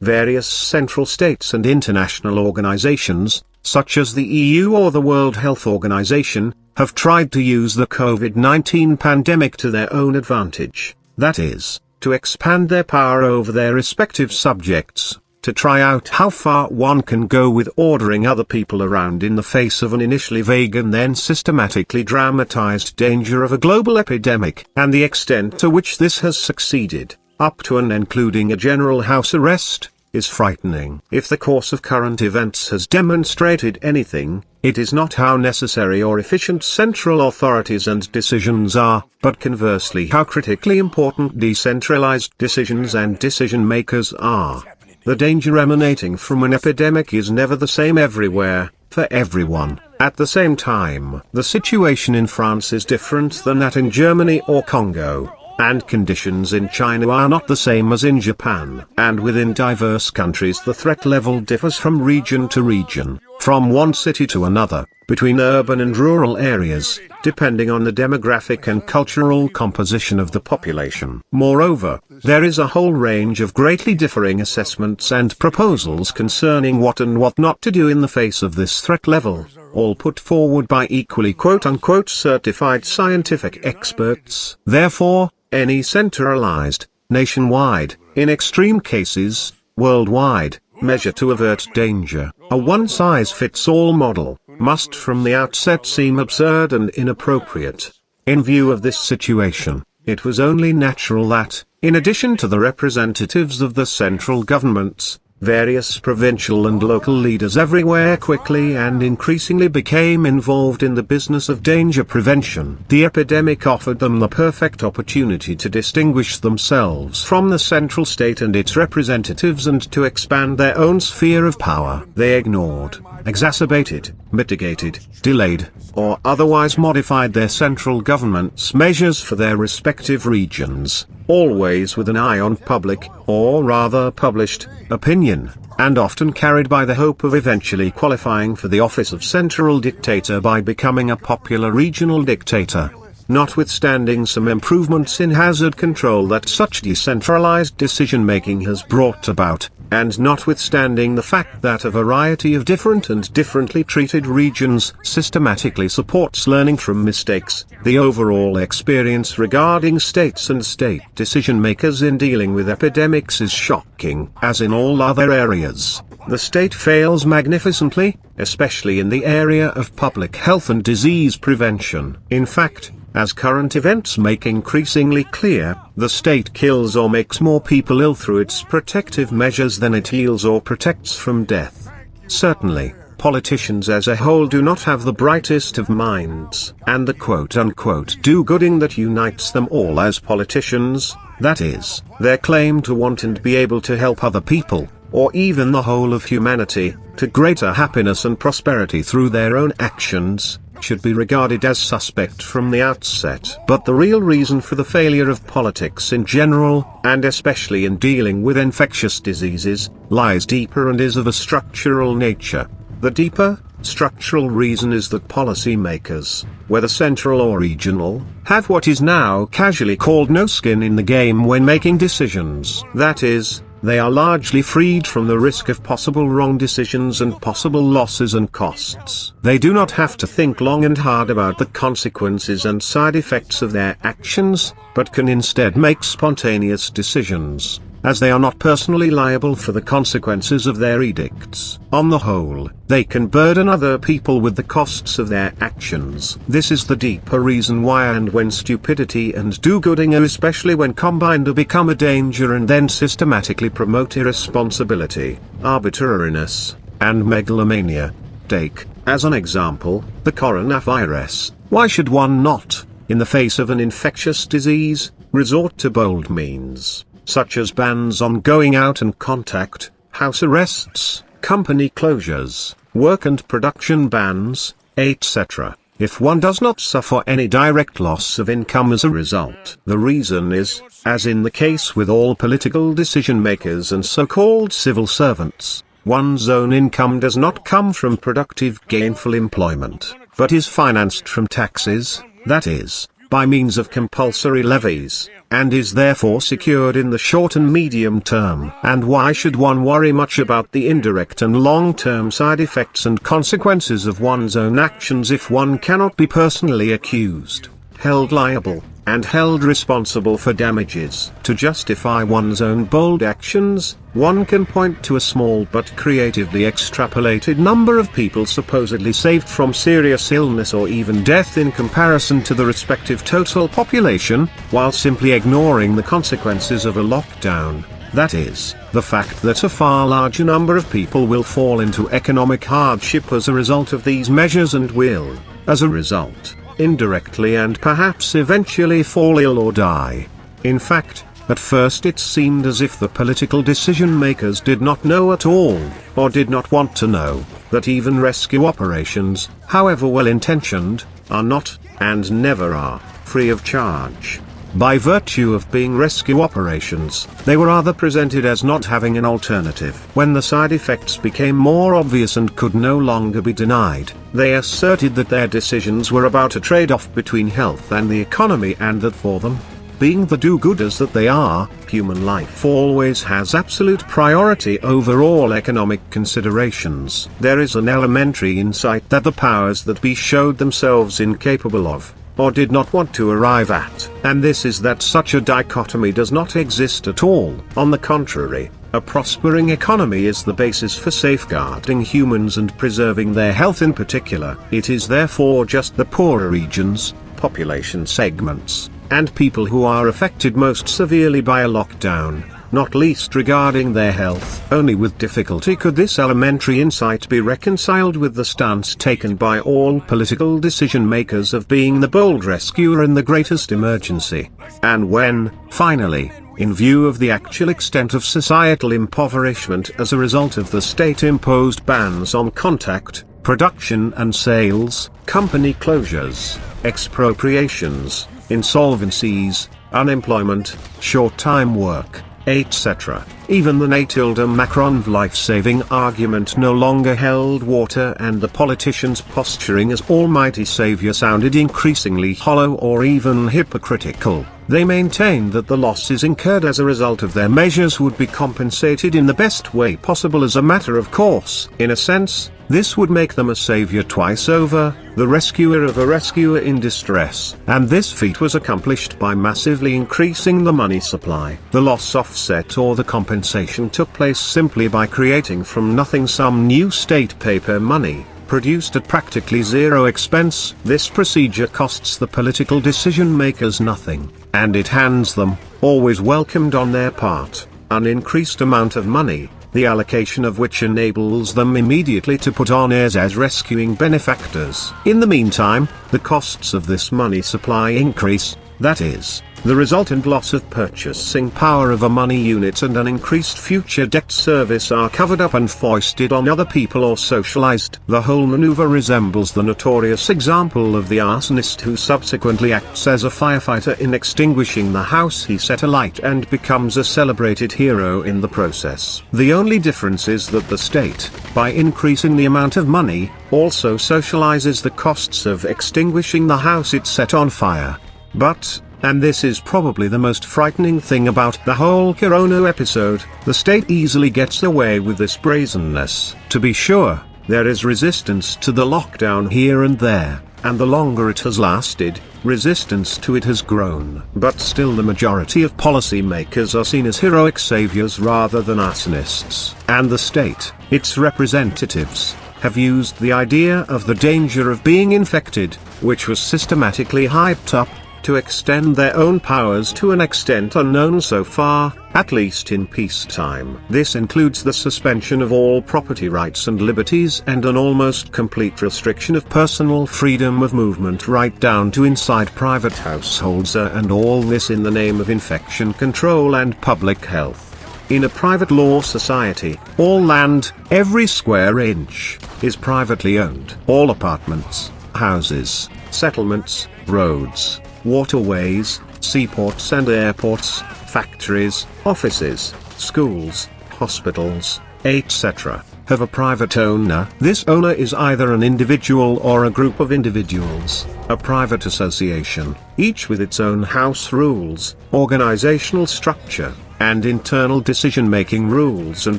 various central states and international organizations, such as the EU or the World Health Organization, have tried to use the COVID-19 pandemic to their own advantage, that is, to expand their power over their respective subjects, to try out how far one can go with ordering other people around in the face of an initially vague and then systematically dramatized danger of a global epidemic, and the extent to which this has succeeded, up to and including a general house arrest, is frightening. If the course of current events has demonstrated anything, it is not how necessary or efficient central authorities and decisions are, but conversely how critically important decentralized decisions and decision-makers are. The danger emanating from an epidemic is never the same everywhere, for everyone, at the same time. The situation in France is different than that in Germany or Congo, and conditions in China are not the same as in Japan. And within diverse countries the threat level differs from region to region, from one city to another, between urban and rural areas, depending on the demographic and cultural composition of the population. Moreover, there is a whole range of greatly differing assessments and proposals concerning what and what not to do in the face of this threat level, all put forward by equally quote-unquote certified scientific experts. Therefore, any centralized, nationwide, in extreme cases, worldwide, measure to avert danger, a one-size-fits-all model, must from the outset seem absurd and inappropriate. In view of this situation, it was only natural that, in addition to the representatives of the central governments, various provincial and local leaders everywhere quickly and increasingly became involved in the business of danger prevention. The epidemic offered them the perfect opportunity to distinguish themselves from the central state and its representatives and to expand their own sphere of power. They ignored, exacerbated, mitigated, delayed, or otherwise modified their central government's measures for their respective regions, always with an eye on public, or rather published, opinion, and often carried by the hope of eventually qualifying for the office of central dictator by becoming a popular regional dictator. Notwithstanding some improvements in hazard control that such decentralized decision-making has brought about, and notwithstanding the fact that a variety of different and differently treated regions systematically supports learning from mistakes, the overall experience regarding states and state decision-makers in dealing with epidemics is shocking. As in all other areas, the state fails magnificently, especially in the area of public health and disease prevention. In fact, as current events make increasingly clear, the state kills or makes more people ill through its protective measures than it heals or protects from death. Certainly, politicians as a whole do not have the brightest of minds, and the quote-unquote do-gooding that unites them all as politicians, that is, their claim to want and be able to help other people, or even the whole of humanity, to greater happiness and prosperity through their own actions, should be regarded as suspect from the outset. But the real reason for the failure of politics in general, and especially in dealing with infectious diseases, lies deeper and is of a structural nature. The deeper, structural reason is that policymakers, whether central or regional, have what is now casually called no skin in the game when making decisions. That is, they are largely freed from the risk of possible wrong decisions and possible losses and costs. They do not have to think long and hard about the consequences and side effects of their actions, but can instead make spontaneous decisions, as they are not personally liable for the consequences of their edicts. On the whole, they can burden other people with the costs of their actions. This is the deeper reason why and when stupidity and do-gooding, especially when combined, become a danger and then systematically promote irresponsibility, arbitrariness, and megalomania. Take, as an example, the coronavirus. Why should one not, in the face of an infectious disease, resort to bold means, such as bans on going out and contact, house arrests, company closures, work and production bans, etc., if one does not suffer any direct loss of income as a result? The reason is, as in the case with all political decision-makers and so-called civil servants, one's own income does not come from productive gainful employment, but is financed from taxes, that is, by means of compulsory levies, and is therefore secured in the short and medium term. And why should one worry much about the indirect and long-term side effects and consequences of one's own actions if one cannot be personally accused, held liable, and held responsible for damages? To justify one's own bold actions, one can point to a small but creatively extrapolated number of people supposedly saved from serious illness or even death in comparison to the respective total population, while simply ignoring the consequences of a lockdown. That is, the fact that a far larger number of people will fall into economic hardship as a result of these measures and will, as a result, indirectly and perhaps eventually fall ill or die. In fact, at first it seemed as if the political decision makers did not know at all, or did not want to know, that even rescue operations, however well intentioned, are not, and never are, free of charge. By virtue of being rescue operations, they were rather presented as not having an alternative. When the side effects became more obvious and could no longer be denied, they asserted that their decisions were about a trade-off between health and the economy, and that for them, being the do-gooders that they are, human life always has absolute priority over all economic considerations. There is an elementary insight that the powers that be showed themselves incapable of, or did not want to arrive at, and this is that such a dichotomy does not exist at all. On the contrary, a prospering economy is the basis for safeguarding humans and preserving their health in particular. It is therefore just the poorer regions, population segments, and people who are affected most severely by a lockdown, not least regarding their health. Only with difficulty could this elementary insight be reconciled with the stance taken by all political decision makers of being the bold rescuer in the greatest emergency. And when, finally, in view of the actual extent of societal impoverishment as a result of the state-imposed bans on contact, production and sales, company closures, expropriations, insolvencies, unemployment, short-time work, etc., even the Macron life-saving argument no longer held water, and the politicians' posturing as almighty saviour sounded increasingly hollow or even hypocritical. They maintained that the losses incurred as a result of their measures would be compensated in the best way possible as a matter of course. In a sense, this would make them a saviour twice over, the rescuer of a rescuer in distress. And this feat was accomplished by massively increasing the money supply. The loss offset or the compensation took place simply by creating from nothing some new state paper money, produced at practically zero expense. This procedure costs the political decision makers nothing, and it hands them, always welcomed on their part, an increased amount of money, the allocation of which enables them immediately to put on airs as rescuing benefactors. In the meantime, the costs of this money supply increase, that is, the resultant loss of purchasing power of a money unit and an increased future debt service are covered up and foisted on other people or socialized. The whole maneuver resembles the notorious example of the arsonist who subsequently acts as a firefighter in extinguishing the house he set alight and becomes a celebrated hero in the process. The only difference is that the state, by increasing the amount of money, also socializes the costs of extinguishing the house it set on fire. But, and this is probably the most frightening thing about the whole corona episode, the state easily gets away with this brazenness. To be sure, there is resistance to the lockdown here and there, and the longer it has lasted, resistance to it has grown. But still the majority of policy makers are seen as heroic saviors rather than arsonists. And the state, its representatives, have used the idea of the danger of being infected, which was systematically hyped up, to extend their own powers to an extent unknown so far, at least in peacetime. This includes the suspension of all property rights and liberties and an almost complete restriction of personal freedom of movement right down to inside private households, and all this in the name of infection control and public health. In a private law society, all land, every square inch, is privately owned. All apartments, houses, settlements, roads, waterways, seaports and airports, factories, offices, schools, hospitals, etc., have a private owner. This owner is either an individual or a group of individuals, a private association, each with its own house rules, organizational structure, and internal decision-making rules and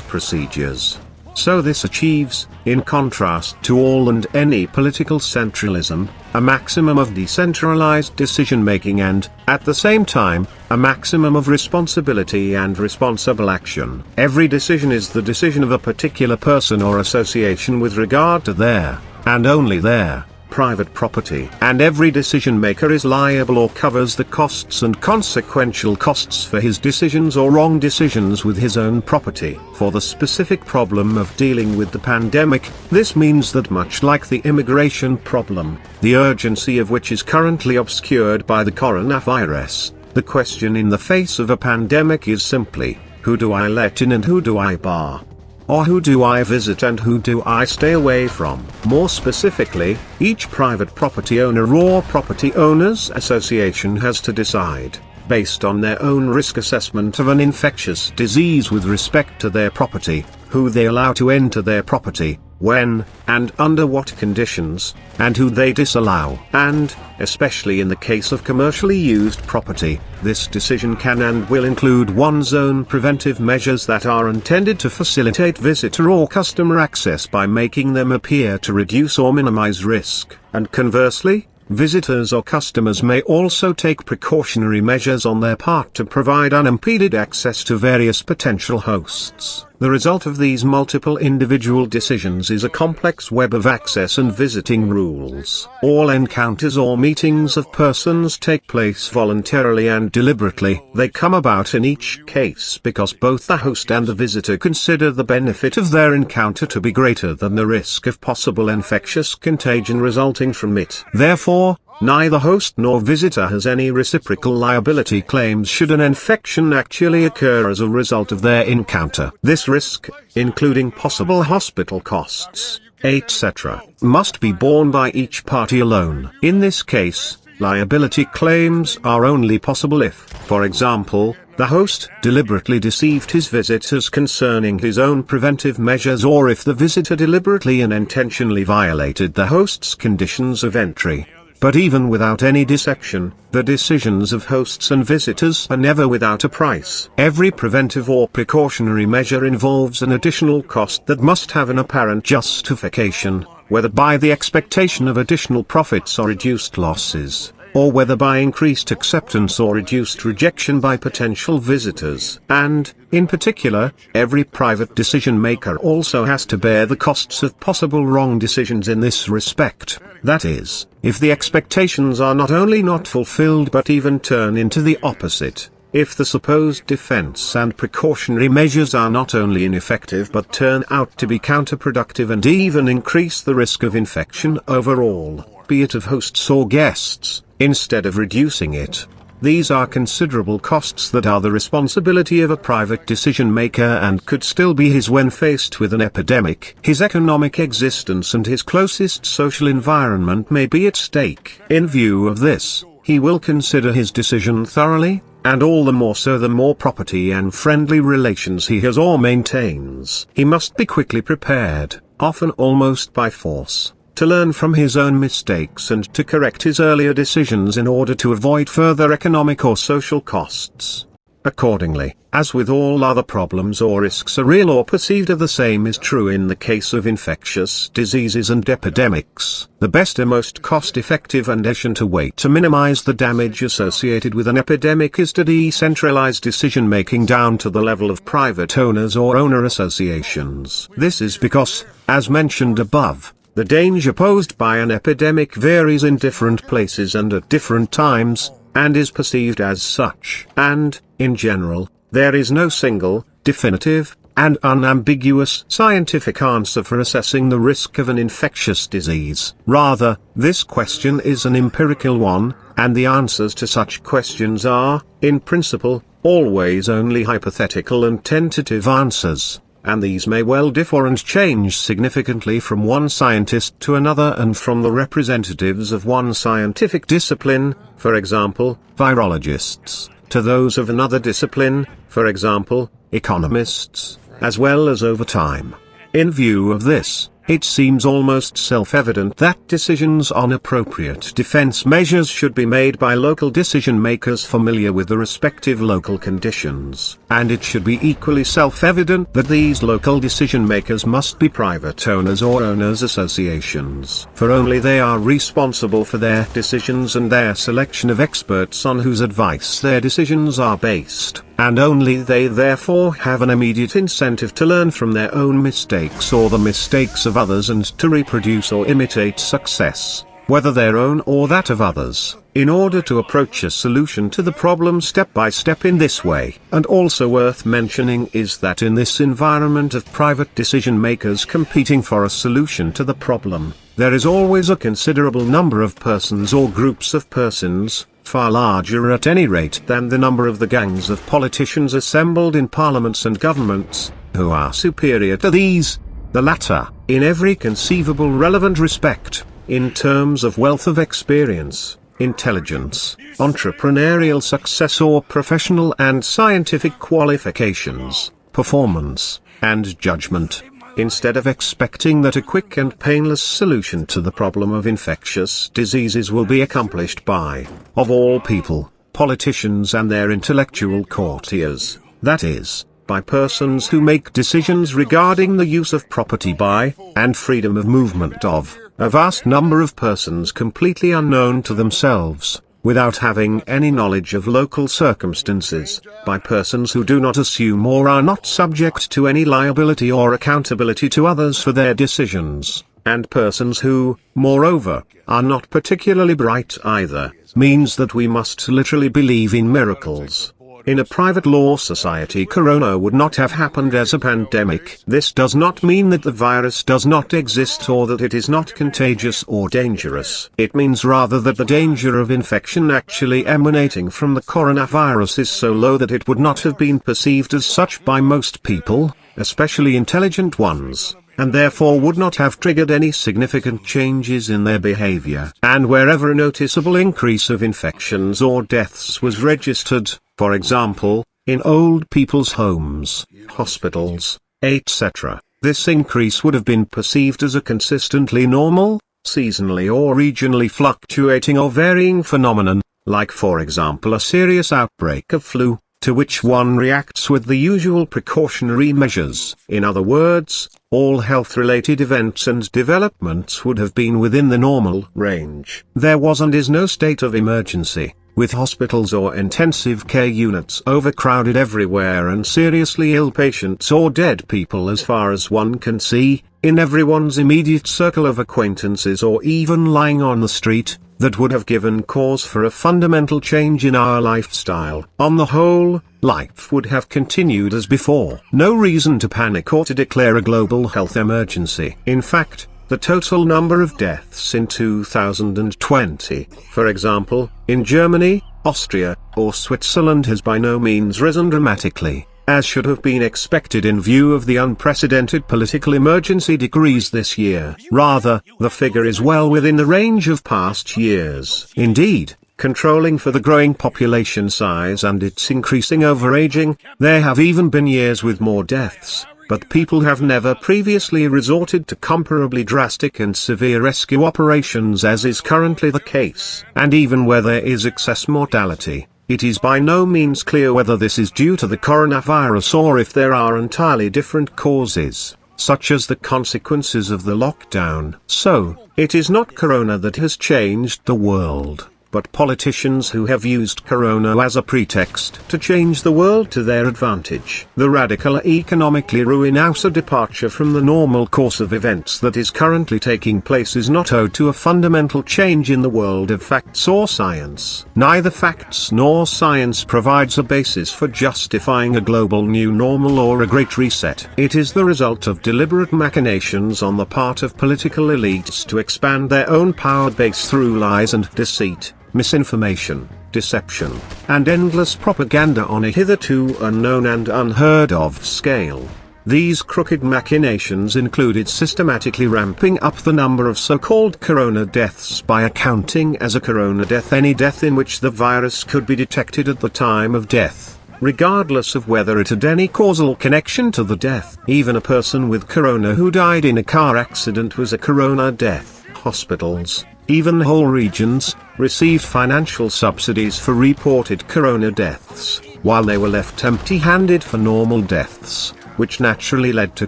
procedures. So this achieves, in contrast to all and any political centralism, a maximum of decentralized decision-making and, at the same time, a maximum of responsibility and responsible action. Every decision is the decision of a particular person or association with regard to their, and only their, private property. And every decision maker is liable or covers the costs and consequential costs for his decisions or wrong decisions with his own property. For the specific problem of dealing with the pandemic, this means that much like the immigration problem, the urgency of which is currently obscured by the coronavirus, the question in the face of a pandemic is simply, who do I let in and who do I bar? Or who do I visit and who do I stay away from? More specifically, each private property owner or property owners association has to decide, based on their own risk assessment of an infectious disease with respect to their property, who they allow to enter their property, when, and under what conditions, and who they disallow. And, especially in the case of commercially used property, this decision can and will include one's own preventive measures that are intended to facilitate visitor or customer access by making them appear to reduce or minimize risk. And conversely, visitors or customers may also take precautionary measures on their part to provide unimpeded access to various potential hosts. The result of these multiple individual decisions is a complex web of access and visiting rules. All encounters or meetings of persons take place voluntarily and deliberately. They come about in each case because both the host and the visitor consider the benefit of their encounter to be greater than the risk of possible infectious contagion resulting from it. Therefore, neither host nor visitor has any reciprocal liability claims should an infection actually occur as a result of their encounter. This risk, including possible hospital costs, etc., must be borne by each party alone. In this case, liability claims are only possible if, for example, the host deliberately deceived his visitors concerning his own preventive measures, or if the visitor deliberately and intentionally violated the host's conditions of entry. But even without any deception, the decisions of hosts and visitors are never without a price. Every preventive or precautionary measure involves an additional cost that must have an apparent justification, whether by the expectation of additional profits or reduced losses, or whether by increased acceptance or reduced rejection by potential visitors. And, in particular, every private decision maker also has to bear the costs of possible wrong decisions in this respect. That is, if the expectations are not only not fulfilled but even turn into the opposite, if the supposed defense and precautionary measures are not only ineffective but turn out to be counterproductive and even increase the risk of infection overall, be it of hosts or guests, instead of reducing it. These are considerable costs that are the responsibility of a private decision maker and could still be his when faced with an epidemic. His economic existence and his closest social environment may be at stake. In view of this, he will consider his decision thoroughly, and all the more so the more property and friendly relations he has or maintains. He must be quickly prepared, often almost by force, to learn from his own mistakes and to correct his earlier decisions in order to avoid further economic or social costs. Accordingly, as with all other problems or risks, a real or perceived of the same is true in the case of infectious diseases and epidemics. The best and most cost-effective and efficient way to minimize the damage associated with an epidemic is to decentralize decision-making down to the level of private owners or owner associations. This is because, as mentioned above, the danger posed by an epidemic varies in different places and at different times, and is perceived as such. And, in general, there is no single, definitive, and unambiguous scientific answer for assessing the risk of an infectious disease. Rather, this question is an empirical one, and the answers to such questions are, in principle, always only hypothetical and tentative answers. And these may well differ and change significantly from one scientist to another and from the representatives of one scientific discipline, for example, virologists, to those of another discipline, for example, economists. as well as over time. In view of this, it seems almost self-evident that decisions on appropriate defense measures should be made by local decision-makers familiar with the respective local conditions. And it should be equally self-evident that these local decision-makers must be private owners or owners' associations. For only they are responsible for their decisions and their selection of experts on whose advice their decisions are based. And only they therefore have an immediate incentive to learn from their own mistakes or the mistakes of others and to reproduce or imitate success, whether their own or that of others, in order to approach a solution to the problem step by step in this way. And also worth mentioning is that in this environment of private decision makers competing for a solution to the problem, there is always a considerable number of persons or groups of persons, far larger at any rate than the number of the gangs of politicians assembled in parliaments and governments, who are superior to these, the latter, in every conceivable relevant respect, in terms of wealth of experience, intelligence, entrepreneurial success or professional and scientific qualifications, performance, and judgment. Instead of expecting that a quick and painless solution to the problem of infectious diseases will be accomplished by, of all people, politicians and their intellectual courtiers, that is, by persons who make decisions regarding the use of property by, and freedom of movement of, a vast number of persons completely unknown to themselves, without having any knowledge of local circumstances, by persons who do not assume or are not subject to any liability or accountability to others for their decisions, and persons who, moreover, are not particularly bright either, means that we must literally believe in miracles. In a private law society, corona would not have happened as a pandemic. This does not mean that the virus does not exist or that it is not contagious or dangerous. It means rather that the danger of infection actually emanating from the coronavirus is so low that it would not have been perceived as such by most people, especially intelligent ones, and therefore would not have triggered any significant changes in their behavior. And wherever a noticeable increase of infections or deaths was registered, for example, in old people's homes, hospitals, etc., this increase would have been perceived as a consistently normal, seasonally or regionally fluctuating or varying phenomenon, like for example a serious outbreak of flu, to which one reacts with the usual precautionary measures. In other words, all health-related events and developments would have been within the normal range. There was and is no state of emergency, with hospitals or intensive care units overcrowded everywhere and seriously ill patients or dead people as far as one can see, in everyone's immediate circle of acquaintances or even lying on the street, that would have given cause for a fundamental change in our lifestyle. On the whole, life would have continued as before. No reason to panic or to declare a global health emergency. In fact, the total number of deaths in 2020, for example, in Germany, Austria, or Switzerland has by no means risen dramatically, as should have been expected in view of the unprecedented political emergency decrees this year. Rather, the figure is well within the range of past years. Indeed, controlling for the growing population size and its increasing overaging, there have even been years with more deaths, but people have never previously resorted to comparably drastic and severe rescue operations as is currently the case. And even where there is excess mortality, it is by no means clear whether this is due to the coronavirus or if there are entirely different causes, such as the consequences of the lockdown. So, it is not corona that has changed the world, but politicians who have used corona as a pretext to change the world to their advantage. The radical economically ruinous departure from the normal course of events that is currently taking place is not owed to a fundamental change in the world of facts or science. Neither facts nor science provides a basis for justifying a global new normal or a great reset. It is the result of deliberate machinations on the part of political elites to expand their own power base through lies and deceit, misinformation, deception, and endless propaganda on a hitherto unknown and unheard of scale. These crooked machinations included systematically ramping up the number of so-called corona deaths by accounting as a corona death any death in which the virus could be detected at the time of death, regardless of whether it had any causal connection to the death. Even a person with corona who died in a car accident was a corona death. Hospitals, even whole regions, received financial subsidies for reported corona deaths, while they were left empty-handed for normal deaths, which naturally led to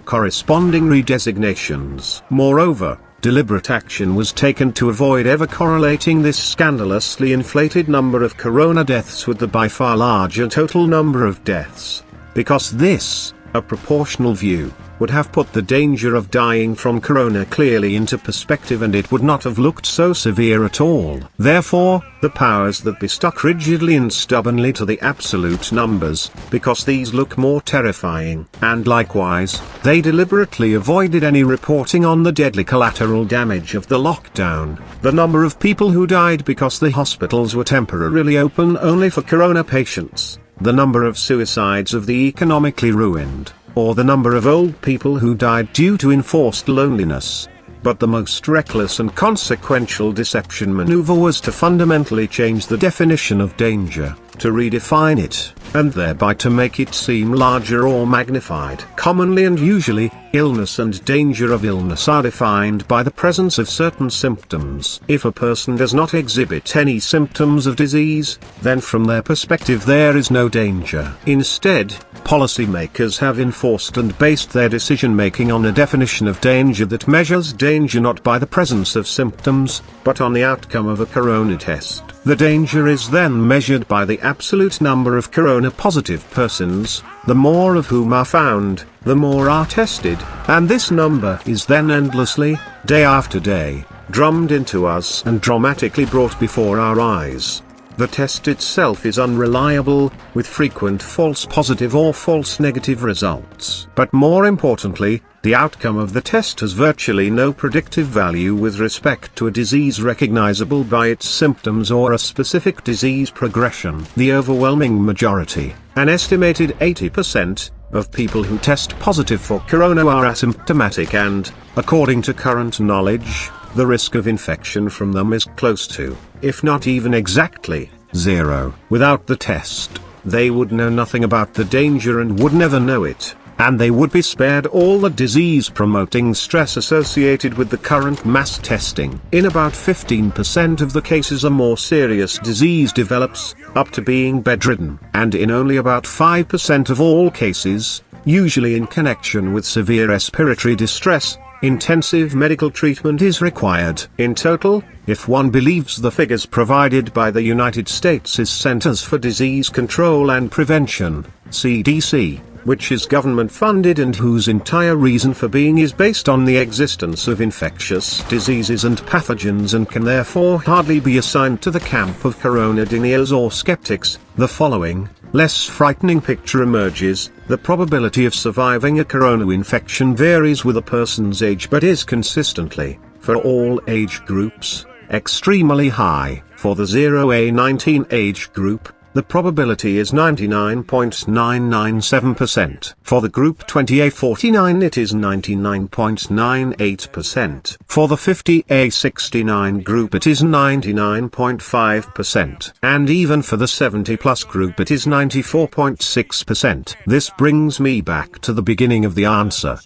corresponding redesignations. Moreover, deliberate action was taken to avoid ever correlating this scandalously inflated number of corona deaths with the by far larger total number of deaths, because this, a proportional view, would have put the danger of dying from corona clearly into perspective, and it would not have looked so severe at all. Therefore, the powers that be stuck rigidly and stubbornly to the absolute numbers, because these look more terrifying, and likewise, they deliberately avoided any reporting on the deadly collateral damage of the lockdown, the number of people who died because the hospitals were temporarily open only for corona patients, the number of suicides of the economically ruined, or the number of old people who died due to enforced loneliness. But the most reckless and consequential deception maneuver was to fundamentally change the definition of danger, to redefine it, and thereby to make it seem larger or magnified. Commonly and usually, illness and danger of illness are defined by the presence of certain symptoms. If a person does not exhibit any symptoms of disease, then from their perspective there is no danger. Instead, policymakers have enforced and based their decision-making on a definition of danger that measures danger not by the presence of symptoms, but on the outcome of a corona test. The danger is then measured by the absolute number of corona-positive persons, the more of whom are found, the more are tested, and this number is then endlessly, day after day, drummed into us and dramatically brought before our eyes. The test itself is unreliable, with frequent false positive or false negative results. But more importantly, the outcome of the test has virtually no predictive value with respect to a disease recognizable by its symptoms or a specific disease progression. The overwhelming majority, an estimated 80%, of people who test positive for corona are asymptomatic and, according to current knowledge, the risk of infection from them is close to, if not even exactly, zero. Without the test, they would know nothing about the danger and would never know it, and they would be spared all the disease-promoting stress associated with the current mass testing. In about 15% of the cases a more serious disease develops, up to being bedridden, and in only about 5% of all cases, usually in connection with severe respiratory distress, intensive medical treatment is required. In total, if one believes the figures provided by the United States' Centers for Disease Control and Prevention, CDC, which is government-funded and whose entire reason for being is based on the existence of infectious diseases and pathogens and can therefore hardly be assigned to the camp of corona deniers or skeptics, the following, less frightening picture emerges. The probability of surviving a corona infection varies with a person's age but is consistently, for all age groups, extremely high. For the 0–19 age group, the probability is 99.997%. For the group 20–49 it is 99.98%. For the 50–69 group it is 99.5%. And even for the 70+ group it is 94.6%. This brings me back to the beginning of the answer.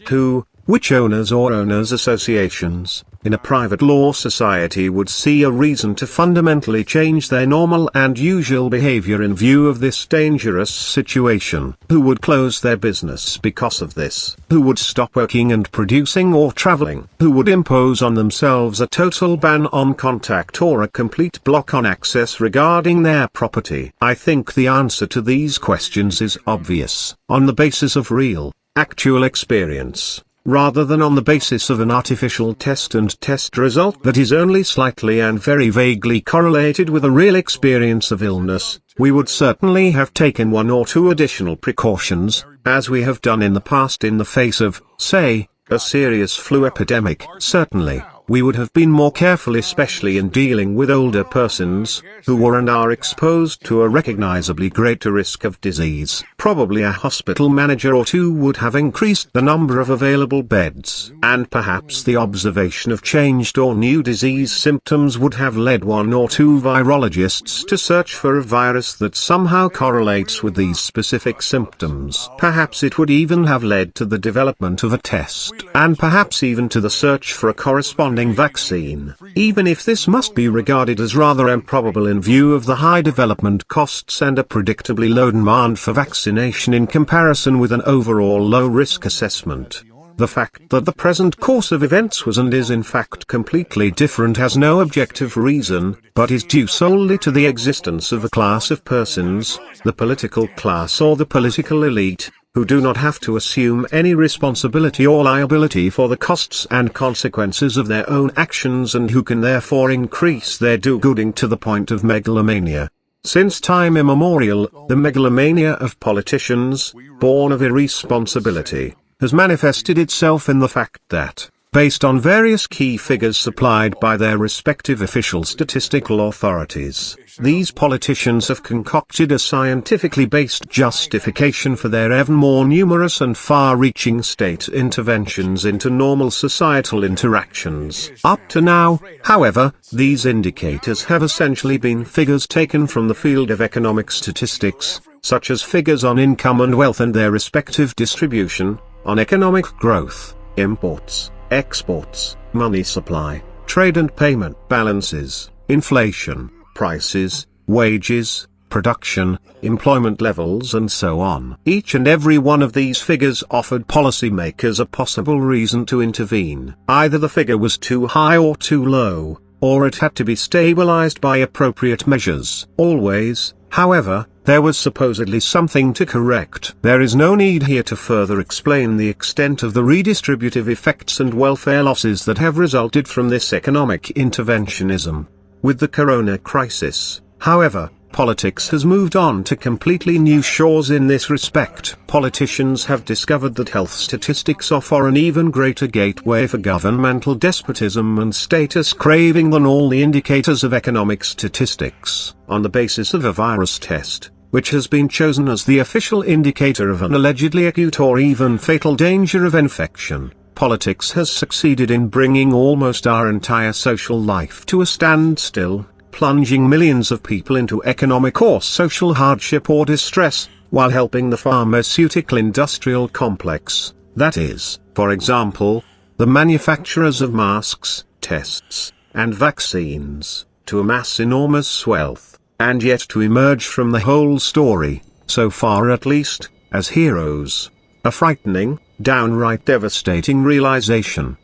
Which owners or owners' associations, in a private law society would see a reason to fundamentally change their normal and usual behavior in view of this dangerous situation? Who would close their business because of this? Who would stop working and producing or traveling? Who would impose on themselves a total ban on contact or a complete block on access regarding their property? I think the answer to these questions is obvious, on the basis of real, actual experience, rather than on the basis of an artificial test and test result that is only slightly and very vaguely correlated with a real experience of illness. We would certainly have taken one or two additional precautions, as we have done in the past in the face of, say, a serious flu epidemic. Certainly. we would have been more careful, especially in dealing with older persons, who were and are exposed to a recognizably greater risk of disease. Probably a hospital manager or two would have increased the number of available beds, and perhaps the observation of changed or new disease symptoms would have led one or two virologists to search for a virus that somehow correlates with these specific symptoms. Perhaps it would even have led to the development of a test, and perhaps even to the search for a corresponding vaccine, even if this must be regarded as rather improbable in view of the high development costs and a predictably low demand for vaccination in comparison with an overall low-risk assessment. The fact that the present course of events was and is in fact completely different has no objective reason, but is due solely to the existence of a class of persons, the political class or the political elite, who do not have to assume any responsibility or liability for the costs and consequences of their own actions and who can therefore increase their do-gooding to the point of megalomania. Since time immemorial, the megalomania of politicians, born of irresponsibility, has manifested itself in the fact that, based on various key figures supplied by their respective official statistical authorities, these politicians have concocted a scientifically based justification for their ever more numerous and far-reaching state interventions into normal societal interactions. Up to now, however, these indicators have essentially been figures taken from the field of economic statistics, such as figures on income and wealth and their respective distribution, on economic growth, imports, exports, money supply, trade and payment balances, inflation, prices, wages, production, employment levels and so on. Each and every one of these figures offered policymakers a possible reason to intervene. Either the figure was too high or too low, or it had to be stabilized by appropriate measures. Always, however, there was supposedly something to correct. There is no need here to further explain the extent of the redistributive effects and welfare losses that have resulted from this economic interventionism. With the corona crisis, however, politics has moved on to completely new shores in this respect. Politicians have discovered that health statistics offer an even greater gateway for governmental despotism and status craving than all the indicators of economic statistics. On the basis of a virus test, which has been chosen as the official indicator of an allegedly acute or even fatal danger of infection, politics has succeeded in bringing almost our entire social life to a standstill, plunging millions of people into economic or social hardship or distress, while helping the pharmaceutical industrial complex, that is, for example, the manufacturers of masks, tests, and vaccines, to amass enormous wealth, and yet to emerge from the whole story, so far at least, as heroes. A frightening, downright devastating realization.